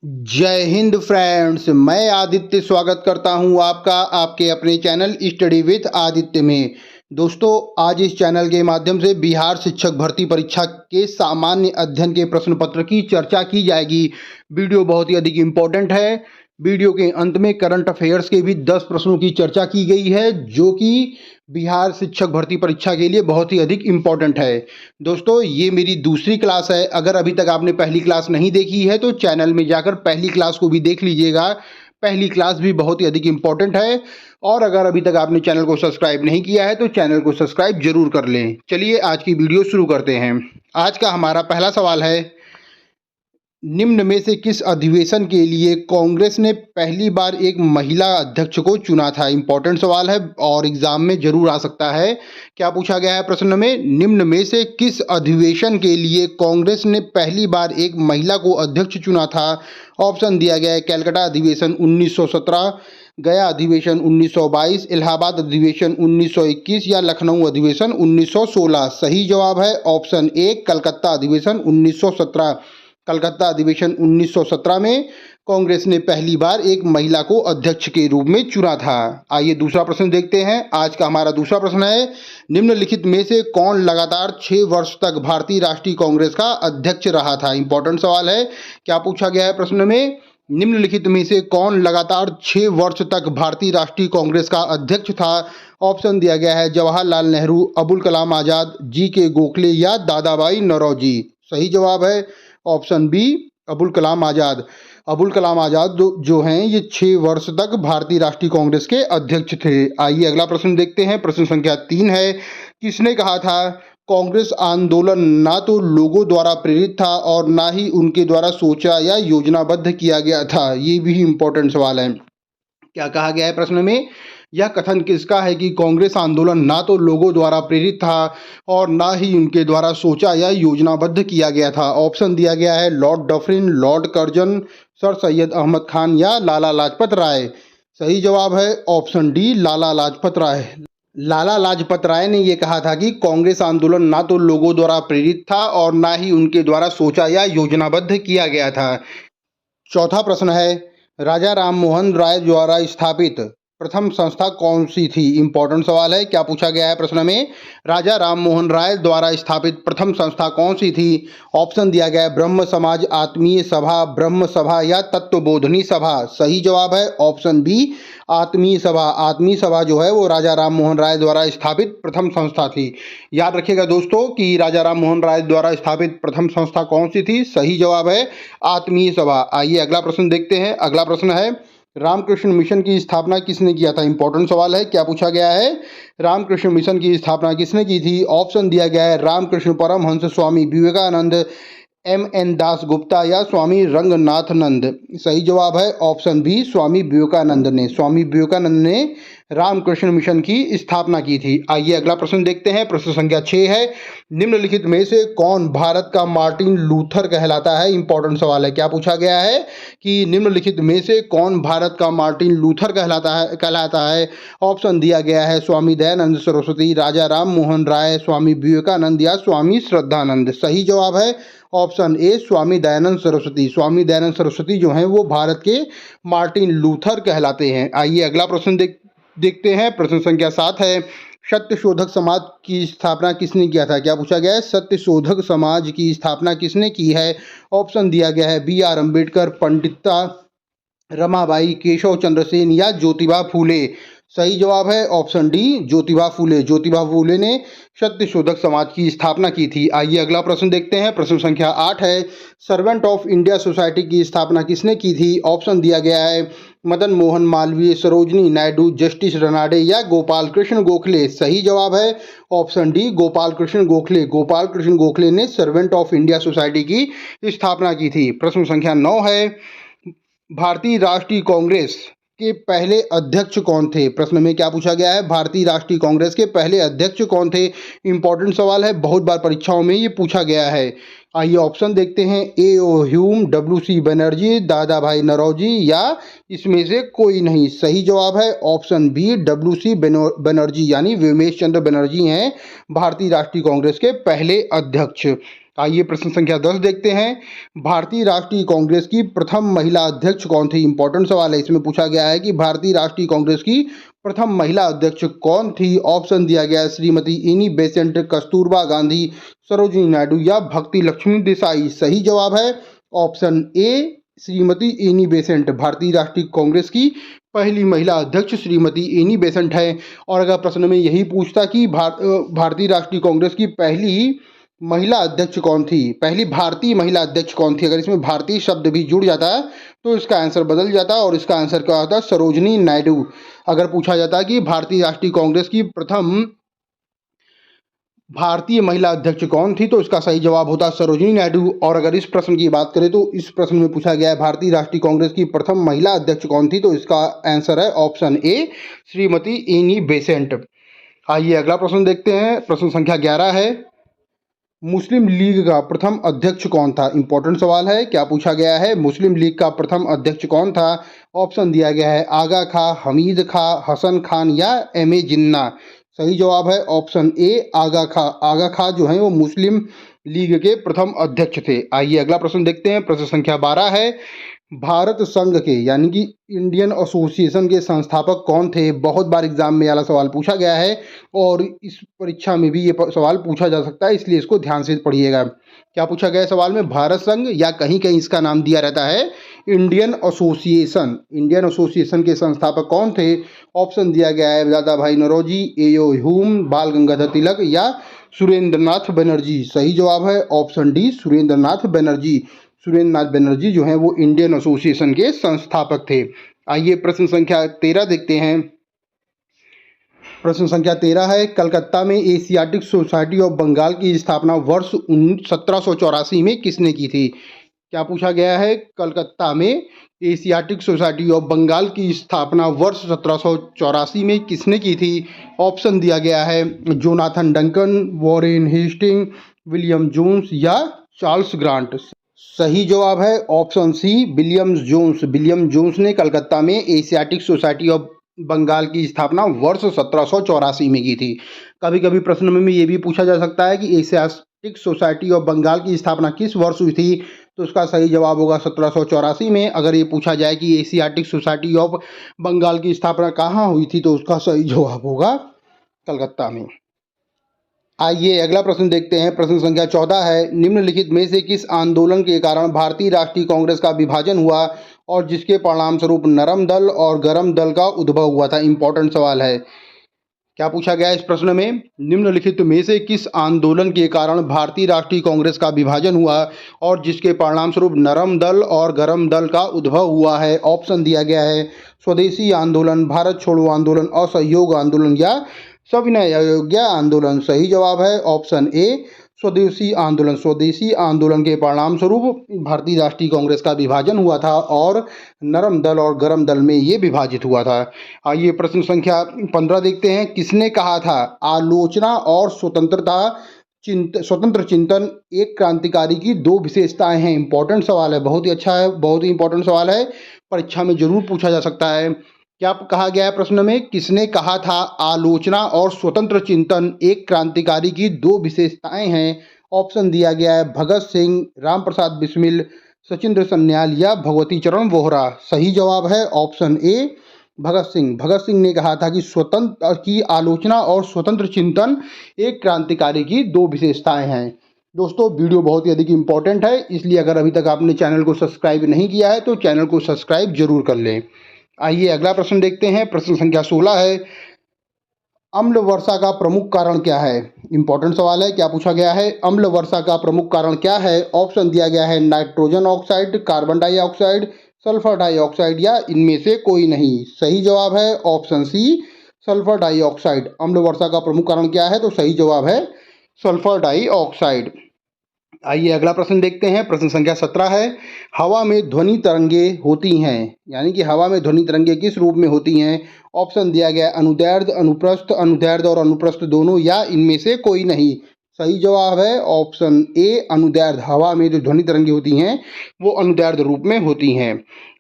जय हिंद फ्रेंड्स, मैं आदित्य स्वागत करता हूं आपका आपके अपने चैनल स्टडी विद आदित्य में। दोस्तों, आज इस चैनल के माध्यम से बिहार शिक्षक भर्ती परीक्षा के सामान्य अध्ययन के प्रश्न पत्र की चर्चा की जाएगी। वीडियो बहुत ही अधिक इम्पोर्टेंट है। वीडियो के अंत में करंट अफेयर्स के भी 10 प्रश्नों की चर्चा की गई है जो कि बिहार शिक्षक भर्ती परीक्षा के लिए बहुत ही अधिक इम्पोर्टेंट है। दोस्तों, ये मेरी दूसरी क्लास है। अगर अभी तक आपने पहली क्लास नहीं देखी है तो चैनल में जाकर पहली क्लास को भी देख लीजिएगा। पहली क्लास भी बहुत ही अधिक इम्पोर्टेंट है। और अगर अभी तक आपने चैनल को सब्सक्राइब नहीं किया है तो चैनल को सब्सक्राइब जरूर कर लें। चलिए आज की वीडियो शुरू करते हैं। आज का हमारा पहला सवाल है, निम्न में से किस अधिवेशन के लिए कांग्रेस ने पहली बार एक महिला अध्यक्ष को चुना था। इंपॉर्टेंट सवाल है और एग्जाम में जरूर आ सकता है। क्या पूछा गया है प्रश्न में, निम्न में से किस अधिवेशन के लिए कांग्रेस ने पहली बार एक महिला को अध्यक्ष चुना था। ऑप्शन दिया गया है, कैलकाटा अधिवेशन 1917, गया अधिवेशन 1922, इलाहाबाद अधिवेशन 1921 या लखनऊ अधिवेशन 1916। सही जवाब है ऑप्शन ए, कलकत्ता अधिवेशन 1917। कलकत्ता अधिवेशन 1917 में कांग्रेस ने पहली बार एक महिला को अध्यक्ष के रूप में चुना था। आइए दूसरा प्रश्न देखते हैं। आज का हमारा दूसरा प्रश्न है, निम्नलिखित में से कौन लगातार 6 वर्ष तक भारतीय राष्ट्रीय कांग्रेस का अध्यक्ष रहा था। इंपॉर्टेंट सवाल है। क्या पूछा गया है प्रश्न में, निम्नलिखित में से कौन लगातार 6 वर्ष तक भारतीय राष्ट्रीय कांग्रेस का अध्यक्ष था। ऑप्शन दिया गया है, जवाहरलाल नेहरू, अबुल कलाम आजाद, जी.के. गोखले या दादाभाई नौरोजी। सही जवाब है ऑप्शन बी, अबुल कलाम आजाद। अबुल कलाम आजाद जो हैं ये 6 वर्ष तक भारतीय राष्ट्रीय कांग्रेस के अध्यक्ष थे। आइए अगला प्रश्न देखते हैं। प्रश्न संख्या 3 है, किसने कहा था कांग्रेस आंदोलन ना तो लोगों द्वारा प्रेरित था और ना ही उनके द्वारा सोचा या योजनाबद्ध किया गया था। ये भी इंपॉर्टेंट सवाल है। क्या कहा गया है प्रश्न में, यह कथन किसका है कि कांग्रेस आंदोलन ना तो लोगों द्वारा प्रेरित था और ना ही उनके द्वारा सोचा या योजनाबद्ध किया गया था। ऑप्शन दिया गया है, Lord Dufferin, Lord Curzon, Sir Syed Ahmad Khan या लाला लाजपत राय। सही जवाब है ऑप्शन डी, लाला लाजपत राय। लाला लाजपत राय ने यह कहा था कि कांग्रेस आंदोलन ना तो लोगों द्वारा प्रेरित था और ना ही उनके द्वारा सोचा या योजनाबद्ध किया गया था। चौथा प्रश्न है, राजा राम मोहन राय द्वारा स्थापित प्रथम संस्था कौन सी थी। इंपॉर्टेंट सवाल है। क्या पूछा गया है प्रश्न में, राजा राम मोहन राय द्वारा स्थापित प्रथम संस्था कौन सी थी। ऑप्शन दिया गया है, ब्रह्म समाज, आत्मीय सभा, ब्रह्म सभा या तत्वबोधनी सभा। सही जवाब है ऑप्शन बी, आत्मीय सभा। आत्मीय सभा जो है वो राजा राम मोहन राय द्वारा स्थापित प्रथम संस्था थी। याद रखिएगा दोस्तों कि राजा राम मोहन राय द्वारा स्थापित प्रथम संस्था कौन सी थी। सही जवाब है आत्मीय सभा। आइए अगला प्रश्न देखते हैं। अगला प्रश्न है, रामकृष्ण मिशन की स्थापना किसने किया था। इंपॉर्टेंट सवाल है। क्या पूछा गया है, रामकृष्ण मिशन की स्थापना किसने की थी। ऑप्शन दिया गया है, रामकृष्ण परमहंस, स्वामी विवेकानंद, M.N. दास गुप्ता या स्वामी रंगनाथनंद। सही जवाब है ऑप्शन बी, स्वामी विवेकानंद ने। स्वामी विवेकानंद ने रामकृष्ण मिशन की स्थापना की थी। आइए अगला प्रश्न देखते हैं। प्रश्न संख्या 6 है, निम्नलिखित में से कौन भारत का मार्टिन लूथर कहलाता है। इंपॉर्टेंट सवाल है। क्या पूछा गया है कि निम्नलिखित में से कौन भारत का मार्टिन लूथर कहलाता है। ऑप्शन दिया गया है, स्वामी दयानंद सरस्वती, राजा राम मोहन राय, स्वामी विवेकानंद या स्वामी श्रद्धानंद। सही जवाब है ऑप्शन ए, स्वामी दयानंद सरस्वती। स्वामी दयानंद सरस्वती जो हैं वो भारत के मार्टिन लूथर कहलाते हैं। आइए अगला प्रश्न देखते हैं। प्रश्न संख्या 7 है, सत्य शोधक समाज की स्थापना किसने किया था। क्या पूछा गया है, सत्य शोधक समाज की स्थापना किसने की है। ऑप्शन दिया गया है, B.R. अम्बेडकर, पंडिता रमाबाई, केशव चंद्र सेन या ज्योतिबा फूले। सही जवाब है ऑप्शन डी, ज्योतिबा फूले। ज्योतिबा फूले ने सत्य शोधक समाज की स्थापना की थी। आइए अगला प्रश्न देखते हैं। प्रश्न संख्या 8 है, सर्वेंट ऑफ इंडिया सोसाइटी की स्थापना किसने की थी। ऑप्शन दिया गया है, मदन मोहन मालवीय, सरोजनी नायडू, जस्टिस रनाडे या गोपाल कृष्ण गोखले। सही जवाब है ऑप्शन डी, गोपाल कृष्ण गोखले। गोपाल कृष्ण गोखले ने सर्वेंट ऑफ इंडिया सोसाइटी की स्थापना की थी। प्रश्न संख्या 9 है, भारतीय राष्ट्रीय कांग्रेस के पहले अध्यक्ष कौन थे। प्रश्न में क्या पूछा गया है, भारतीय राष्ट्रीय कांग्रेस के पहले अध्यक्ष कौन थे। इंपॉर्टेंट सवाल है, बहुत बार परीक्षाओं में ये पूछा गया है। आइए ऑप्शन देखते हैं, A.O. Hume, W.C. बनर्जी, दादा भाई नौरोजी या इसमें से कोई नहीं। सही जवाब है ऑप्शन बी, W.C. बनर्जी यानी व्योमेश चंद्र बनर्जी हैं भारतीय राष्ट्रीय कांग्रेस के पहले अध्यक्ष। आइए प्रश्न संख्या 10 देखते हैं। भारतीय राष्ट्रीय कांग्रेस की प्रथम महिला अध्यक्ष कौन थी? इंपॉर्टेंट सवाल है। इसमें पूछा गया है कि भारतीय राष्ट्रीय कांग्रेस की प्रथम महिला अध्यक्ष कौन थी? ऑप्शन दिया गया है श्रीमती एनी बेसेंट, कस्तूरबा गांधी, सरोजिनी नायडू या भक्ति लक्ष्मी देसाई। सही जवाब है option A Shrimati Annie Besant. भारतीय राष्ट्रीय कांग्रेस की पहली महिला अध्यक्ष श्रीमती एनी बेसेंट है। और अगर प्रश्न में यही पूछता कि भारतीय राष्ट्रीय कांग्रेस की पहली महिला अध्यक्ष कौन थी, पहली भारतीय महिला अध्यक्ष कौन थी, अगर इसमें भारतीय शब्द भी जुड़ जाता है तो इसका आंसर बदल जाता है और इसका आंसर क्या होता है? सरोजिनी नायडू। अगर पूछा जाता है कि भारतीय राष्ट्रीय कांग्रेस की प्रथम भारतीय महिला अध्यक्ष कौन थी, तो इसका सही जवाब होता है सरोजिनी नायडू। और अगर इस प्रश्न की बात करें तो इस प्रश्न में पूछा गया है भारतीय राष्ट्रीय कांग्रेस की प्रथम महिला अध्यक्ष कौन थी, तो इसका आंसर है option A Shrimati Annie Besant. आइए अगला प्रश्न देखते हैं। प्रश्न संख्या 11 है। मुस्लिम लीग का प्रथम अध्यक्ष कौन था? इंपॉर्टेंट सवाल है। क्या पूछा गया है? मुस्लिम लीग का प्रथम अध्यक्ष कौन था? ऑप्शन दिया गया है आगा खां, हमीद खां, हसन खान या एम ए जिन्ना। सही जवाब है ऑप्शन ए आगा खां। आगा खां जो है वो मुस्लिम लीग के प्रथम अध्यक्ष थे। आइए अगला प्रश्न देखते हैं। प्रश्न संख्या 12 है। भारत संघ के यानी कि इंडियन एसोसिएशन के संस्थापक कौन थे? बहुत बार एग्जाम में वाला सवाल पूछा गया है और इस परीक्षा में भी ये सवाल पूछा जा सकता है, इसलिए इसको ध्यान से पढ़िएगा। क्या पूछा गया है सवाल में? भारत संघ या कहीं कहीं इसका नाम दिया रहता है इंडियन एसोसिएशन। इंडियन एसोसिएशन के संस्थापक कौन थे? ऑप्शन दिया गया है दादा भाई नौरोजी, एओ ह्यूम, बाल गंगाधर तिलक या सुरेंद्रनाथ बनर्जी। सही जवाब है ऑप्शन डी सुरेंद्रनाथ बनर्जी। सुरेंद्रनाथ बनर्जी जो हैं वो इंडियन एसोसिएशन के संस्थापक थे। आइए प्रश्न संख्या 13 देखते हैं। प्रश्न संख्या 13 है। कलकत्ता में एशियाटिक सोसाइटी ऑफ बंगाल की स्थापना वर्ष 1784 में किसने की थी? क्या पूछा गया है? कलकत्ता में एशियाटिक सोसाइटी ऑफ बंगाल की स्थापना वर्ष 1784 में किसने की थी? ऑप्शन दिया गया है Jonathan Duncan, Warren Hasting, William Jones या चार्ल्स ग्रांट। सही जवाब है option C William Jones. William Jones ने कलकत्ता में एशियाटिक सोसाइटी ऑफ बंगाल की स्थापना वर्ष 1784 में की थी। कभी कभी प्रश्न में ये भी पूछा जा सकता है कि एशियाटिक सोसाइटी ऑफ बंगाल की स्थापना किस वर्ष हुई थी, तो उसका सही जवाब होगा 1784 में। अगर ये पूछा जाए कि एशियाटिक सोसाइटी ऑफ बंगाल की स्थापना कहाँ हुई थी, तो उसका सही जवाब होगा कलकत्ता में। आइए अगला प्रश्न देखते हैं। प्रश्न संख्या 14 है। निम्नलिखित में से किस आंदोलन के कारण भारतीय राष्ट्रीय कांग्रेस का विभाजन हुआ और जिसके परिणाम स्वरूप नरम दल और गरम दल का उद्भव हुआ था? इंपॉर्टेंट सवाल है। क्या पूछा गया है इस प्रश्न में? निम्नलिखित में से किस आंदोलन के कारण भारतीय राष्ट्रीय कांग्रेस का विभाजन हुआ और जिसके परिणाम स्वरूप नरम दल और गरम दल का उद्भव हुआ है? ऑप्शन दिया गया है स्वदेशी आंदोलन, भारत छोड़ो आंदोलन, असहयोग आंदोलन या सविनय अयोध्या आंदोलन। सही जवाब है ऑप्शन ए स्वदेशी आंदोलन। स्वदेशी आंदोलन के परिणाम स्वरूप भारतीय राष्ट्रीय कांग्रेस का विभाजन हुआ था और नरम दल और गरम दल में ये विभाजित हुआ था। आइए प्रश्न संख्या 15 देखते हैं। किसने कहा था आलोचना और स्वतंत्र चिंतन एक क्रांतिकारी की दो विशेषताएं हैं? इंपॉर्टेंट सवाल है, बहुत ही अच्छा है, बहुत ही इंपॉर्टेंट सवाल है, परीक्षा में जरूर पूछा जा सकता है। क्या कहा गया है प्रश्न में? किसने कहा था आलोचना और स्वतंत्र चिंतन एक क्रांतिकारी की दो विशेषताएं हैं? ऑप्शन दिया गया है भगत सिंह, राम प्रसाद बिस्मिल, सचिंद्र सन्याल या भगवती चरण वोहरा। सही जवाब है ऑप्शन ए भगत सिंह। भगत सिंह ने कहा था कि स्वतंत्र की आलोचना और स्वतंत्र चिंतन एक क्रांतिकारी की दो विशेषताएं हैं। दोस्तों वीडियो बहुत ही अधिक इंपॉर्टेंट है, इसलिए अगर अभी तक आपने चैनल को सब्सक्राइब नहीं किया है तो चैनल को सब्सक्राइब जरूर कर लें। आइए अगला प्रश्न देखते हैं। प्रश्न संख्या 16 है। अम्ल वर्षा का प्रमुख कारण क्या है? इंपॉर्टेंट सवाल है। क्या पूछा गया है? अम्ल वर्षा का प्रमुख कारण क्या है? ऑप्शन दिया गया है nitrogen oxide, carbon dioxide, sulphur dioxide या इनमें से कोई नहीं। सही जवाब है ऑप्शन सी सल्फर डाइऑक्साइड। अम्ल वर्षा का प्रमुख कारण क्या है? तो सही जवाब है सल्फर डाइऑक्साइड। आइए अगला प्रश्न देखते हैं। प्रश्न संख्या 17 है। हवा में ध्वनि तरंगे होती हैं, यानी कि हवा में ध्वनि तरंगे किस रूप में होती हैं? ऑप्शन दिया गया अनुदैर्ध्य, अनुप्रस्थ, अनुदैर्ध्य और अनुप्रस्थ दोनों या इनमें से कोई नहीं। सही जवाब है ऑप्शन ए अनुदैर्ध्य। हवा में जो ध्वनि तरंगे होती हैं वो अनुदैर्ध्य रूप में होती हैं।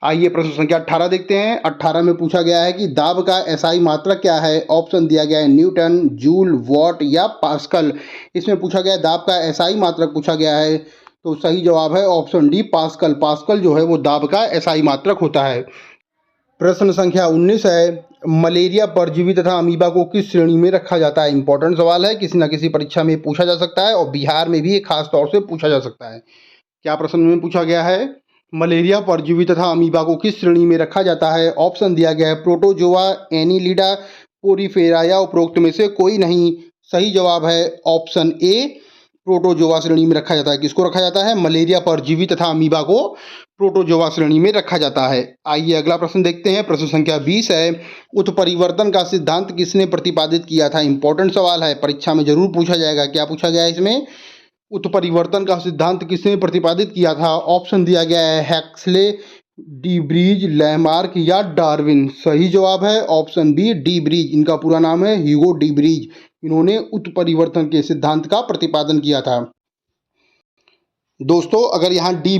आइए प्रश्न संख्या 18 देखते हैं। 18 में पूछा गया है कि दाब का एसआई मात्रक क्या है। ऑप्शन दिया गया है न्यूटन, जूल, वॉट या पास्कल। इसमें पूछा गया है दाब का एसआई मात्रक पूछा गया है, तो सही जवाब है ऑप्शन डी पास्कल। पास्कल जो है वो दाब का एसआई मात्रक होता है। प्रश्न संख्या 19 है, मलेरिया परजीवी तथा अमीबा को किस श्रेणी में रखा जाता है। इंपॉर्टेंट सवाल है, किसी न किसी परीक्षा में पूछा जा सकता है और बिहार में भी खास तौर से पूछा जा सकता है। क्या प्रश्न में पूछा गया है, मलेरिया परजीवी तथा अमीबा को किस श्रेणी में रखा जाता है। ऑप्शन दिया गया है प्रोटोजोआ, एनीलिडा, पोरीफेरा या उपरोक्त में से कोई नहीं। सही जवाब है ऑप्शन ए प्रोटोजोआ श्रेणी में रखा जाता है। किसको रखा जाता है, मलेरिया परजीवी तथा अमीबा को प्रोटोजोआ श्रेणी में रखा जाता है। आइए अगला प्रश्न देखते हैं। प्रश्न संख्या 20 है, उत्परिवर्तन का सिद्धांत किसने प्रतिपादित किया था। इंपॉर्टेंट सवाल है, परीक्षा में जरूर पूछा जाएगा। क्या पूछा गया है इसमें, उत्परिवर्तन का सिद्धांत किसने प्रतिपादित किया था। ऑप्शन दिया गया है हैक्सले, डीब्रीज, लैमार्क या डार्विन। सही जवाब है ऑप्शन बी डीब्रीज। इनका पूरा नाम है ह्यूगो डीब्रीज। इन्होंने उत्परिवर्तन के सिद्धांत का प्रतिपादन किया था। दोस्तों अगर यहाँ डी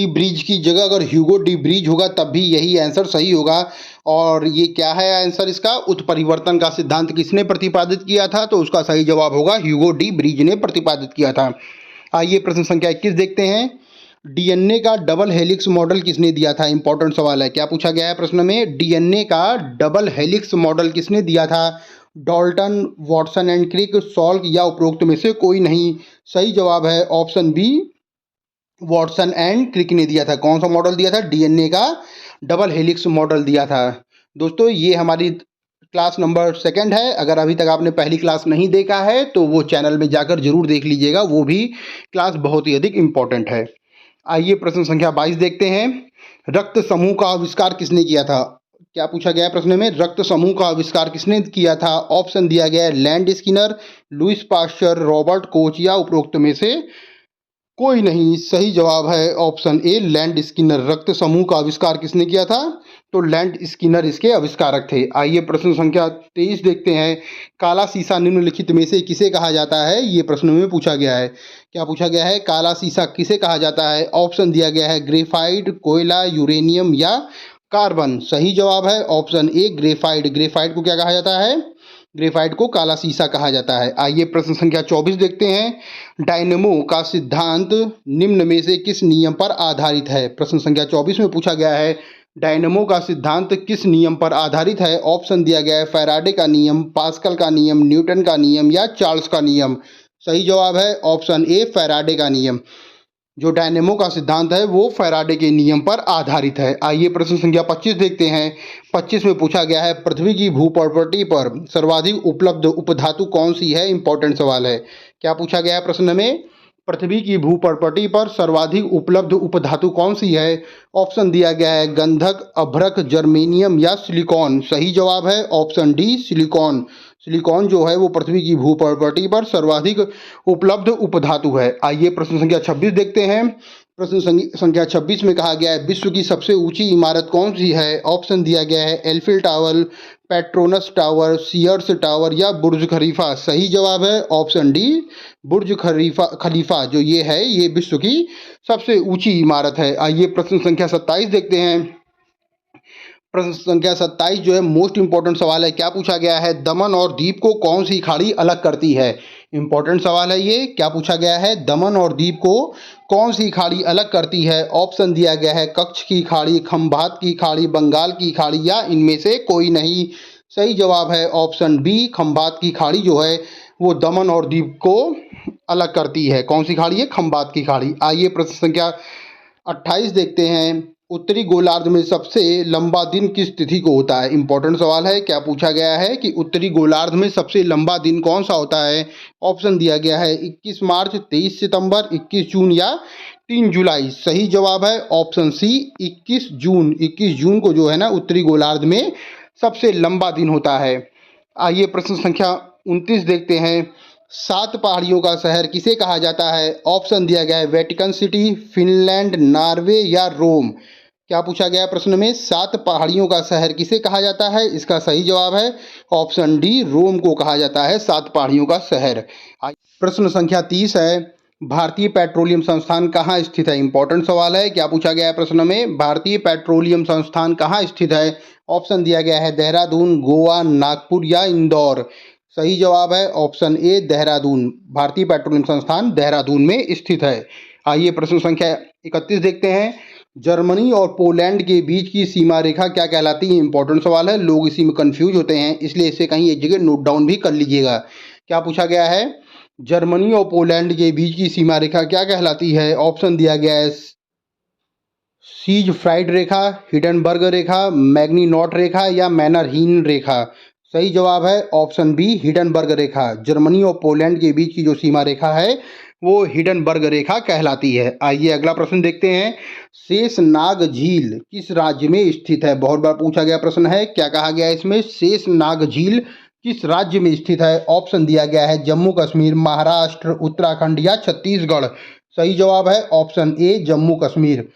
ब्रीज की जगह अगर ह्यूगो डी ब्रीज होगा तब भी यही आंसर सही होगा। और ये क्या है आंसर इसका, उत्परिवर्तन का सिद्धांत किसने प्रतिपादित किया था, तो उसका सही जवाब होगा ह्यूगो डी ब्रीज ने प्रतिपादित किया था। आइए प्रश्न संख्या 21 देखते हैं। डीएनए का डबल हेलिक्स मॉडल किसने दिया था। इंपॉर्टेंट सवाल है। क्या पूछा गया है प्रश्न में, डीएनए का डबल हेलिक्स मॉडल किसने दिया था। Dalton, Watson and Crick, Salk या उपरोक्त में से कोई नहीं। सही जवाब है option B Watson and Crick ने दिया था। कौन सा मॉडल दिया था, डीएनए का डबल हेलिक्स मॉडल दिया था। दोस्तों ये हमारी क्लास नंबर 2 है। अगर अभी तक आपने पहली क्लास नहीं देखा है तो वो चैनल में जाकर जरूर देख लीजिएगा, वो भी क्लास बहुत ही अधिक इम्पोर्टेंट है। आइए प्रश्न संख्या 22 देखते हैं। रक्त समूह का आविष्कार किसने किया था। क्या पूछा गया है प्रश्न में, रक्त समूह का आविष्कार किसने किया था। ऑप्शन दिया गया है Landsteiner, Louis Pasteur, Robert Koch या उपरोक्त में से कोई नहीं। सही जवाब है ऑप्शन ए लैंड स्किनर। रक्त समूह का आविष्कार किसने किया था, तो लैंड स्किनर इसके आविष्कारक थे। आइए प्रश्न संख्या 23 देखते हैं। काला शीशा निम्नलिखित में से किसे कहा जाता है, ये प्रश्न में पूछा गया है। क्या पूछा गया है, काला शीशा किसे कहा जाता है। ऑप्शन दिया गया है ग्रेफाइट, कोयला, यूरेनियम या कार्बन। सही जवाब है ऑप्शन ए ग्रेफाइट। ग्रेफाइट को क्या कहा जाता है, ग्रेफाइट को काला शीशा कहा जाता है। आइए प्रश्न संख्या 24 देखते हैं। डायनेमो का सिद्धांत निम्न में से किस नियम पर आधारित है। प्रश्न संख्या 24 में पूछा गया है डायनेमो का सिद्धांत किस नियम पर आधारित है। ऑप्शन दिया गया है फैराडे का नियम, पास्कल का नियम, न्यूटन का नियम या चार्ल्स का नियम। सही जवाब है ऑप्शन ए फैराडे का नियम। जो डायनेमो का सिद्धांत है वो फैराडे के नियम पर आधारित है। आइए प्रश्न संख्या 25 देखते हैं। 25 में पूछा गया है पृथ्वी की भूप्रॉपर्टी पर सर्वाधिक उपलब्ध उपधातु कौन सी है। इंपॉर्टेंट सवाल है। क्या पूछा गया है प्रश्न में, पृथ्वी की भूप्रॉपर्टी पर सर्वाधिक उपलब्ध उपधातु कौन सी है। ऑप्शन दिया गया है गंधक, अभ्रक, जर्मेनियम या सिलिकॉन। सही जवाब है ऑप्शन डी सिलिकॉन। सिलिकॉन जो है वो पृथ्वी की भूप्रॉपर्टी पर सर्वाधिक उपलब्ध उपधातु है। आइए प्रश्न संख्या 26 देखते हैं। प्रश्न संख्या 26 में कहा गया है विश्व की सबसे ऊंची इमारत कौन सी है। ऑप्शन दिया गया है Eiffel Tower, Petronas Tower, Sears Tower या बुर्ज खलीफा। सही जवाब है ऑप्शन डी बुर्ज खलीफा जो ये है ये विश्व की सबसे ऊंची इमारत है। आइए प्रश्न संख्या 27 देखते हैं। प्रश्न संख्या 27 जो है मोस्ट इंपॉर्टेंट सवाल है। क्या पूछा गया है, दमन और दीप को कौन सी खाड़ी अलग करती है। इंपॉर्टेंट सवाल है ये। क्या पूछा गया है, दमन और दीप को कौन सी खाड़ी अलग करती है। ऑप्शन दिया गया है कच्छ की खाड़ी, खंभात की खाड़ी, बंगाल की खाड़ी या इनमें से कोई नहीं। सही जवाब है ऑप्शन बी खंभात की खाड़ी जो है वो दमन और दीप को अलग करती है। कौन सी खाड़ी है, खंभात की खाड़ी। आइए प्रश्न संख्या 28 देखते हैं। उत्तरी गोलार्ध में सबसे लंबा दिन किस तिथि को होता है। इंपॉर्टेंट सवाल है। क्या पूछा गया है कि उत्तरी गोलार्ध में सबसे लंबा दिन कौन सा होता है। ऑप्शन दिया गया है 21 मार्च, 23 सितंबर, 21 जून या 3 जुलाई। सही जवाब है ऑप्शन सी 21 जून। 21 जून को जो है ना उत्तरी गोलार्ध में सबसे लंबा दिन होता है। आइए प्रश्न संख्या 29 देखते हैं। 7 पहाड़ियों का शहर किसे कहा जाता है। ऑप्शन दिया गया है वेटिकन सिटी, फिनलैंड, नॉर्वे या रोम। क्या पूछा गया है प्रश्न में? 7 पहाड़ियों का शहर किसे कहा जाता है? इसका सही जवाब है ऑप्शन डी, रोम को कहा जाता है 7 पहाड़ियों का शहर। प्रश्न संख्या 30 है, भारतीय पेट्रोलियम संस्थान कहाँ स्थित है? इंपॉर्टेंट सवाल है। क्या पूछा गया है प्रश्न में? भारतीय पेट्रोलियम संस्थान कहाँ स्थित है? ऑप्शन दिया गया है देहरादून, गोवा, नागपुर या इंदौर। सही जवाब है ऑप्शन ए, देहरादून। भारतीय पेट्रोलियम संस्थान देहरादून में स्थित है। आइए प्रश्न संख्या 31 देखते हैं। जर्मनी और पोलैंड के बीच की सीमा रेखा क्या कहलाती है? इंपॉर्टेंट सवाल है, लोग इसी में कंफ्यूज होते हैं, इसलिए इसे कहीं एक जगह नोट डाउन भी कर लीजिएगा। क्या पूछा गया है? जर्मनी और पोलैंड के बीच की सीमा रेखा क्या कहलाती है? ऑप्शन दिया गया है सीज फ्राइड रेखा, हिडनबर्ग रेखा, मैग्नीनॉट रेखा या मैनरहीन रेखा। सही जवाब है ऑप्शन बी, हिडनबर्ग रेखा। जर्मनी और पोलैंड के बीच की जो सीमा रेखा है वो हिडनबर्ग रेखा कहलाती है। आइए अगला प्रश्न देखते हैं। शेषनाग झील किस राज्य में स्थित है? बहुत बार पूछा गया प्रश्न है। क्या कहा गया है इसमें? शेषनाग झील किस राज्य में स्थित है? ऑप्शन दिया गया है जम्मू कश्मीर, महाराष्ट्र, उत्तराखंड या छत्तीसगढ़। सही जवाब है ऑप्शन ए, जम्मू कश्मीर।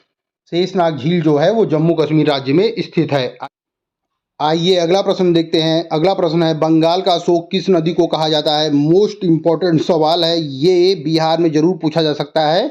शेषनाग झील जो है वो जम्मू कश्मीर राज्य में स्थित है। आइए अगला प्रश्न देखते हैं। अगला प्रश्न है, बंगाल का अशोक किस नदी को कहा जाता है? मोस्ट इंपॉर्टेंट सवाल है, ये बिहार में जरूर पूछा जा सकता है।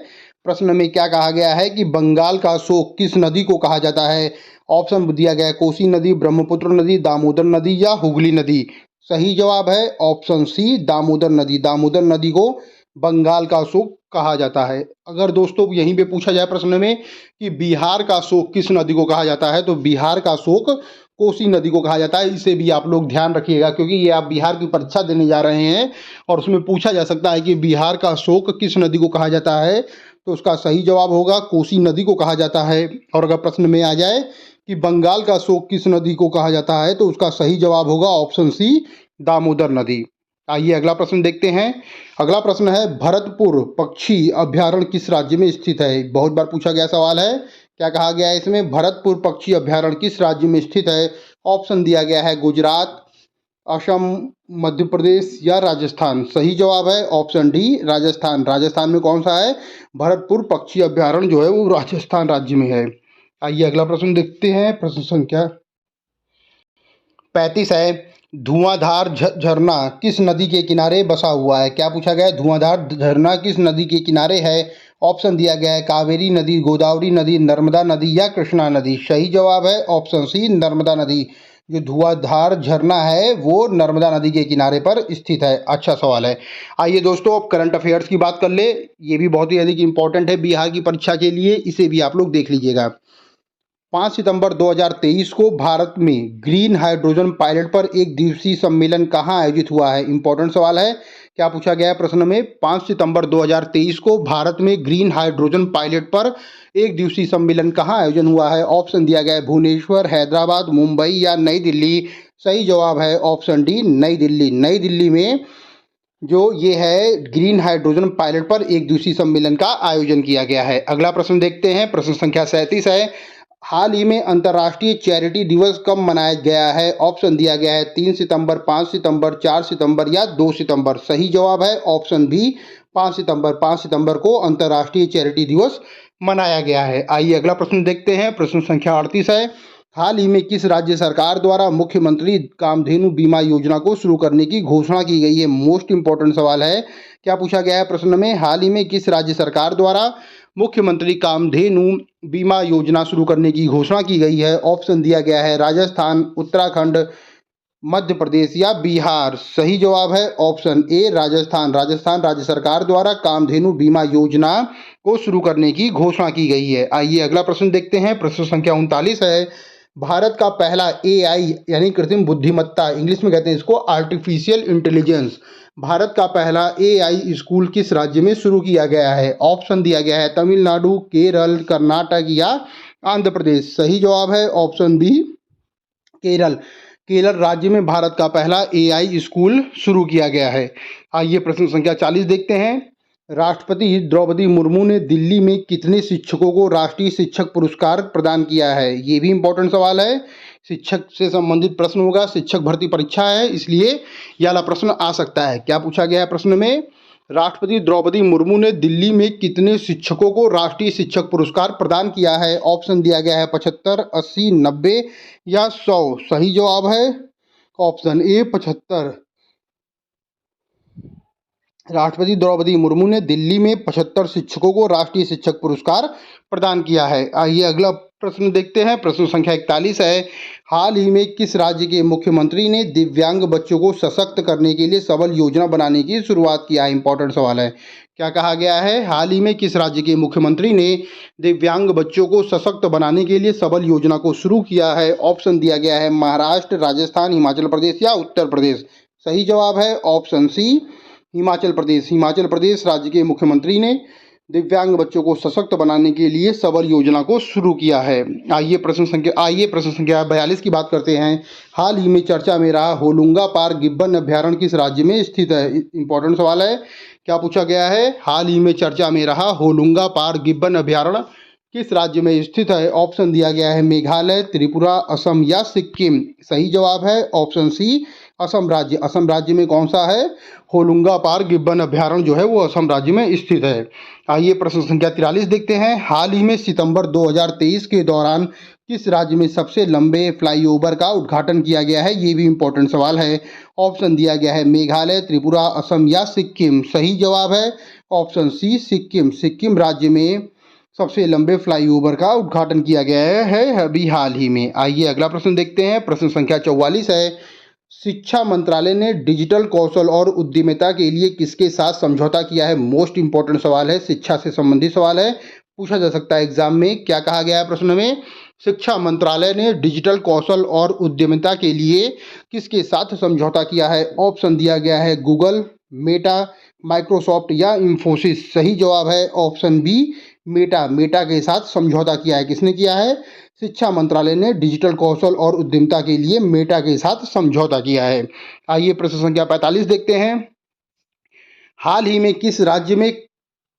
प्रश्न में क्या कहा गया है कि बंगाल का अशोक किस नदी को कहा जाता है? ऑप्शन दिया गया है कोसी नदी, ब्रह्मपुत्र नदी, दामोदर नदी या हुगली नदी। सही जवाब है ऑप्शन सी, दामोदर नदी। दामोदर नदी को बंगाल का अशोक कहा जाता है। अगर दोस्तों यहीं पे पूछा जाए प्रश्न में कि बिहार का अशोक किस नदी को कहा जाता है, तो बिहार का अशोक कोसी नदी को कहा जाता है। इसे भी आप लोग ध्यान रखिएगा, क्योंकि ये आप बिहार की परीक्षा देने जा रहे हैं और उसमें पूछा जा सकता है कि बिहार का अशोक किस नदी को कहा जाता है, तो उसका सही जवाब होगा कोसी नदी को कहा जाता है। और अगर प्रश्न में आ जाए कि बंगाल का अशोक किस नदी को कहा जाता है, तो उसका सही जवाब होगा ऑप्शन सी, दामोदर नदी। आइए अगला प्रश्न देखते हैं। अगला प्रश्न है, भरतपुर पक्षी अभ्यारण्य किस राज्य में स्थित है? बहुत बार पूछा गया सवाल है। क्या कहा गया है इसमें? भरतपुर पक्षी अभ्यारण्य किस राज्य में स्थित है? ऑप्शन दिया गया है गुजरात, असम, मध्य प्रदेश या राजस्थान। सही जवाब है ऑप्शन डी, राजस्थान। राजस्थान में कौन सा है? भरतपुर पक्षी अभ्यारण्य जो है वो राजस्थान राज्य में है। आइए अगला प्रश्न देखते हैं। प्रश्न संख्या 35 है, धुआंधार झरना किस नदी के किनारे बसा हुआ है? क्या पूछा गया है? धुआंधार झरना किस नदी के किनारे है? ऑप्शन दिया गया है कावेरी नदी, गोदावरी नदी, नर्मदा नदी या कृष्णा नदी। सही जवाब है ऑप्शन सी, नर्मदा नदी। जो धुआंधार झरना है वो नर्मदा नदी के किनारे पर स्थित है। अच्छा सवाल है। आइए दोस्तों अब करंट अफेयर्स की बात कर ले। ये भी बहुत ही अधिक इंपॉर्टेंट है बिहार की परीक्षा के लिए, इसे भी आप लोग देख लीजिएगा। 5 सितंबर 2023 को भारत में ग्रीन हाइड्रोजन पायलट पर एक दिवसीय सम्मेलन कहाँ आयोजित हुआ है? इंपॉर्टेंट सवाल है। क्या पूछा गया है प्रश्न में? 5 सितंबर 2023 को भारत में ग्रीन हाइड्रोजन पायलट पर एक दिवसीय सम्मेलन कहाँ आयोजन हुआ है? ऑप्शन दिया गया है भुवनेश्वर, हैदराबाद, मुंबई या नई दिल्ली। सही जवाब है ऑप्शन डी, नई दिल्ली। नई दिल्ली में जो ये है ग्रीन हाइड्रोजन पायलट पर एक दिवसीय सम्मेलन का आयोजन किया गया है। अगला प्रश्न देखते हैं। प्रश्न संख्या 37 है, हाल ही में अंतर्राष्ट्रीय चैरिटी दिवस कब मनाया गया है? ऑप्शन दिया गया है 3 सितंबर, 5 सितंबर, 4 सितंबर या 2 सितंबर। सही जवाब है ऑप्शन बी, 5 सितंबर। 5 सितंबर को अंतर्राष्ट्रीय चैरिटी दिवस मनाया गया है। आइए अगला प्रश्न देखते हैं। प्रश्न संख्या 38 है, हाल ही में किस राज्य सरकार द्वारा मुख्यमंत्री कामधेनु बीमा योजना को शुरू करने की घोषणा की गई है? मोस्ट इंपॉर्टेंट सवाल है। क्या पूछा गया है प्रश्न में? हाल ही में किस राज्य सरकार द्वारा मुख्यमंत्री कामधेनु बीमा योजना शुरू करने की घोषणा की गई है? ऑप्शन दिया गया है राजस्थान, उत्तराखंड, मध्य प्रदेश या बिहार। सही जवाब है ऑप्शन ए, राजस्थान। राजस्थान राज्य सरकार द्वारा कामधेनु बीमा योजना को शुरू करने की घोषणा की गई है। आइए अगला प्रश्न देखते हैं। प्रश्न संख्या 39 है, भारत का पहला एआई यानी कृत्रिम बुद्धिमत्ता, इंग्लिश में कहते हैं इसको आर्टिफिशियल इंटेलिजेंस, भारत का पहला एआई स्कूल किस राज्य में शुरू किया गया है? ऑप्शन दिया गया है तमिलनाडु, केरल, कर्नाटक या आंध्र प्रदेश। सही जवाब है ऑप्शन बी, केरल। केरल राज्य में भारत का पहला एआई स्कूल शुरू किया गया है। आइए प्रश्न संख्या 40 देखते हैं। राष्ट्रपति द्रौपदी मुर्मू ने दिल्ली में कितने शिक्षकों को राष्ट्रीय शिक्षक पुरस्कार प्रदान किया है? ये भी इंपॉर्टेंट सवाल है, शिक्षक से संबंधित प्रश्न होगा। शिक्षक भर्ती परीक्षा है, इसलिए यह वाला प्रश्न आ सकता है। क्या पूछा गया है प्रश्न में? राष्ट्रपति द्रौपदी मुर्मू ने दिल्ली में कितने शिक्षकों को राष्ट्रीय शिक्षक पुरस्कार प्रदान किया है? ऑप्शन दिया गया है 75, 80, 90 या 100। सही जवाब है ऑप्शन ए 75। राष्ट्रपति द्रौपदी मुर्मू ने दिल्ली में 75 शिक्षकों को राष्ट्रीय शिक्षक पुरस्कार प्रदान किया है। आइए अगला प्रश्न देखते हैं। प्रश्न संख्या 41 है, हाल ही में किस राज्य के मुख्यमंत्री ने दिव्यांग बच्चों को सशक्त करने के लिए सबल योजना बनाने की शुरुआत किया है? इंपॉर्टेंट सवाल है। क्या कहा गया है? हाल ही में किस राज्य के मुख्यमंत्री ने दिव्यांग बच्चों को सशक्त बनाने के लिए सबल योजना को शुरू किया है? ऑप्शन दिया गया है महाराष्ट्र, राजस्थान, हिमाचल प्रदेश या उत्तर प्रदेश। सही जवाब है ऑप्शन सी हिमाचल प्रदेश। हिमाचल प्रदेश राज्य के मुख्यमंत्री ने दिव्यांग बच्चों को सशक्त बनाने के लिए सबल योजना को शुरू किया है। आइए प्रश्न संख्या 42 की बात करते हैं। हाल ही में चर्चा में रहा होलुंगा पार गिब्बन अभ्यारण्य किस राज्य में स्थित है? इंपॉर्टेंट सवाल है। क्या पूछा गया है? हाल ही में चर्चा में रहा होलुंगा पार गिब्बन अभ्यारण्य किस राज्य में स्थित है? ऑप्शन दिया गया है मेघालय, त्रिपुरा, असम या सिक्किम। सही जवाब है ऑप्शन सी असम राज्य। असम राज्य में कौन सा है? होलुंगा पार गिब्बन अभ्यारण्य जो है वो असम राज्य में स्थित है। आइए प्रश्न संख्या 43 देखते हैं। हाल ही में सितंबर 2023 के दौरान किस राज्य में सबसे लंबे फ्लाईओवर का उद्घाटन किया गया है? ये भी इंपॉर्टेंट सवाल है। ऑप्शन दिया गया है मेघालय, त्रिपुरा, असम या सिक्किम। सही जवाब है ऑप्शन सी सिक्किम। सिक्किम राज्य में सबसे लंबे फ्लाईओवर का उद्घाटन किया गया है अभी हाल ही में। आइए अगला प्रश्न देखते हैं। प्रश्न संख्या 44 है, शिक्षा मंत्रालय ने डिजिटल कौशल और उद्यमिता के लिए किसके साथ समझौता किया है? मोस्ट इंपॉर्टेंट सवाल है, शिक्षा से संबंधित सवाल है, पूछा जा सकता है एग्जाम में। क्या कहा गया है प्रश्न में? शिक्षा मंत्रालय ने डिजिटल कौशल और उद्यमिता के लिए किसके साथ समझौता किया है? ऑप्शन दिया गया है गूगल, मेटा, माइक्रोसॉफ्ट या इंफोसिस। सही जवाब है ऑप्शन बी मेटा। मेटा के साथ समझौता किया है। किसने किया है? शिक्षा मंत्रालय ने डिजिटल कौशल और उद्यमिता के लिए मेटा के साथ समझौता किया है। आइए प्रश्न संख्या 45 देखते हैं। हाल ही में किस राज्य में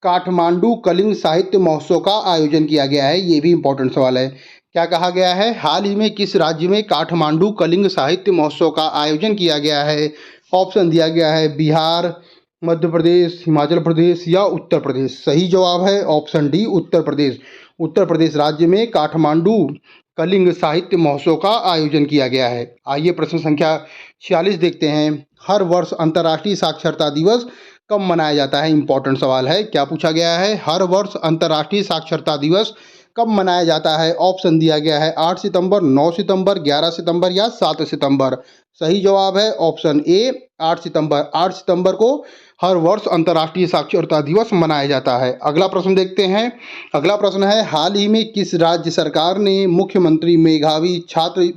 काठमांडू कलिंग साहित्य महोत्सव का आयोजन किया गया है? ये भी इंपॉर्टेंट सवाल है। क्या कहा गया है? हाल ही में किस राज्य में काठमांडू कलिंग साहित्य महोत्सव का आयोजन किया गया है? ऑप्शन दिया गया है बिहार, मध्य प्रदेश, हिमाचल प्रदेश या उत्तर प्रदेश। सही जवाब है ऑप्शन डी उत्तर प्रदेश। उत्तर प्रदेश राज्य में काठमांडू कलिंग साहित्य महोत्सव का आयोजन किया गया है। आइए प्रश्न संख्या 46 देखते हैं। हर वर्ष अंतर्राष्ट्रीय साक्षरता दिवस कब मनाया जाता है? इंपॉर्टेंट सवाल है। क्या पूछा गया है? हर वर्ष अंतर्राष्ट्रीय साक्षरता दिवस कब मनाया जाता है? ऑप्शन दिया गया है 8 सितंबर, 9 सितंबर, 11 सितंबर या 7 सितंबर। सही जवाब है ऑप्शन ए 8 सितंबर। 8 सितंबर को हर वर्ष अंतर्राष्ट्रीय साक्षरता दिवस मनाया जाता है। अगला प्रश्न देखते हैं। अगला प्रश्न है, हाल ही में किस राज्य सरकार ने मुख्यमंत्री मेधावी छात्र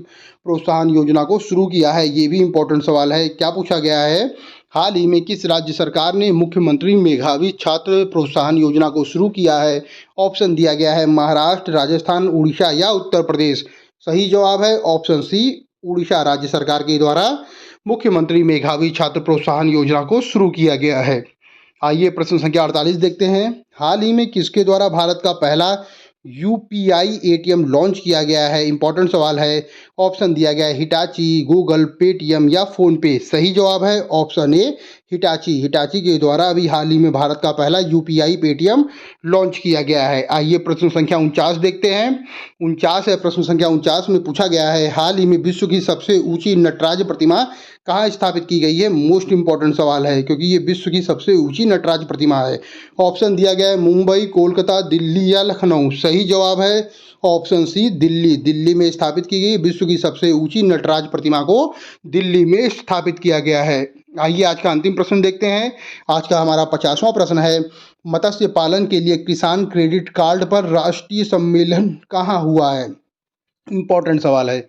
प्रोत्साहन योजना को शुरू किया है? ये भी इंपॉर्टेंट सवाल है। क्या पूछा गया है? हाल ही में किस राज्य सरकार ने मुख्यमंत्री मेधावी छात्र प्रोत्साहन योजना को शुरू किया है? ऑप्शन दिया गया है महाराष्ट्र, राजस्थान, उड़ीसा या उत्तर प्रदेश। सही जवाब है ऑप्शन सी उड़ीसा राज्य सरकार के द्वारा मुख्यमंत्री मेधावी छात्र प्रोत्साहन योजना को शुरू किया गया है। आइए प्रश्न संख्या 48 देखते हैं। हाल ही में किसके द्वारा भारत का पहला यूपीआई एटीएम लॉन्च किया गया है? इंपॉर्टेंट सवाल है। ऑप्शन दिया गया है हिटाची, गूगल, पेटीएम या फोन पे। सही जवाब है ऑप्शन ए हिटाची। हिटाची के द्वारा अभी हाल ही में भारत का पहला यूपीआई पेटीएम लॉन्च किया गया है। आइए प्रश्न संख्या 49 देखते हैं। 49 है, प्रश्न संख्या 49 में पूछा गया है, हाल ही में विश्व की सबसे ऊंची नटराज प्रतिमा कहाँ स्थापित की गई है? मोस्ट इंपॉर्टेंट सवाल है क्योंकि ये विश्व की सबसे ऊंची नटराज प्रतिमा है। ऑप्शन दिया गया है मुंबई, कोलकाता, दिल्ली या लखनऊ। सही जवाब है ऑप्शन सी दिल्ली। दिल्ली में स्थापित की गई विश्व की सबसे ऊंची नटराज प्रतिमा को दिल्ली में स्थापित किया गया है। आइए आज का अंतिम प्रश्न देखते हैं। आज का हमारा 50वां प्रश्न है, मत्स्य पालन के लिए किसान क्रेडिट कार्ड पर राष्ट्रीय सम्मेलन कहाँ हुआ है? इंपॉर्टेंट सवाल है।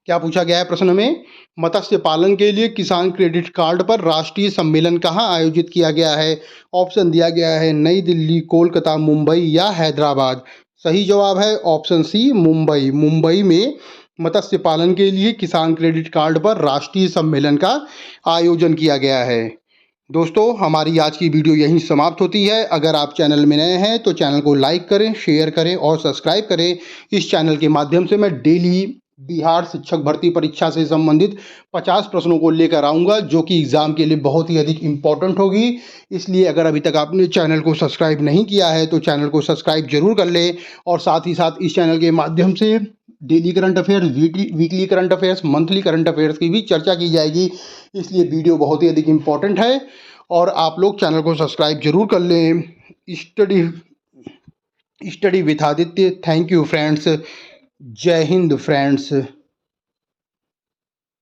क्या पूछा गया है प्रश्न में? मत्स्य पालन के लिए किसान क्रेडिट कार्ड पर राष्ट्रीय सम्मेलन कहाँ आयोजित किया गया है? ऑप्शन दिया गया है नई दिल्ली, कोलकाता, मुंबई या हैदराबाद। सही जवाब है ऑप्शन सी मुंबई। मुंबई में मत्स्य पालन के लिए किसान क्रेडिट कार्ड पर राष्ट्रीय सम्मेलन का आयोजन किया गया है। दोस्तों, हमारी आज की वीडियो यहीं समाप्त होती है। अगर आप चैनल में नए हैं तो चैनल को लाइक करें, शेयर करें और सब्सक्राइब करें। इस चैनल के माध्यम से मैं डेली बिहार शिक्षक भर्ती परीक्षा से संबंधित 50 प्रश्नों को लेकर आऊँगा, जो कि एग्ज़ाम के लिए बहुत ही अधिक इम्पोर्टेंट होगी। इसलिए अगर अभी तक आपने चैनल को सब्सक्राइब नहीं किया है तो चैनल को सब्सक्राइब जरूर कर लें, और साथ ही साथ इस चैनल के माध्यम से daily current affairs, weekly current affairs, monthly current affairs की भी चर्चा की जाएगी। इसलिए वीडियो बहुत ही अधिक इम्पोर्टेंट है और आप लोग चैनल को सब्सक्राइब जरूर कर लें। Study with Aditya. Thank you friends. जय हिंद फ्रेंड्स।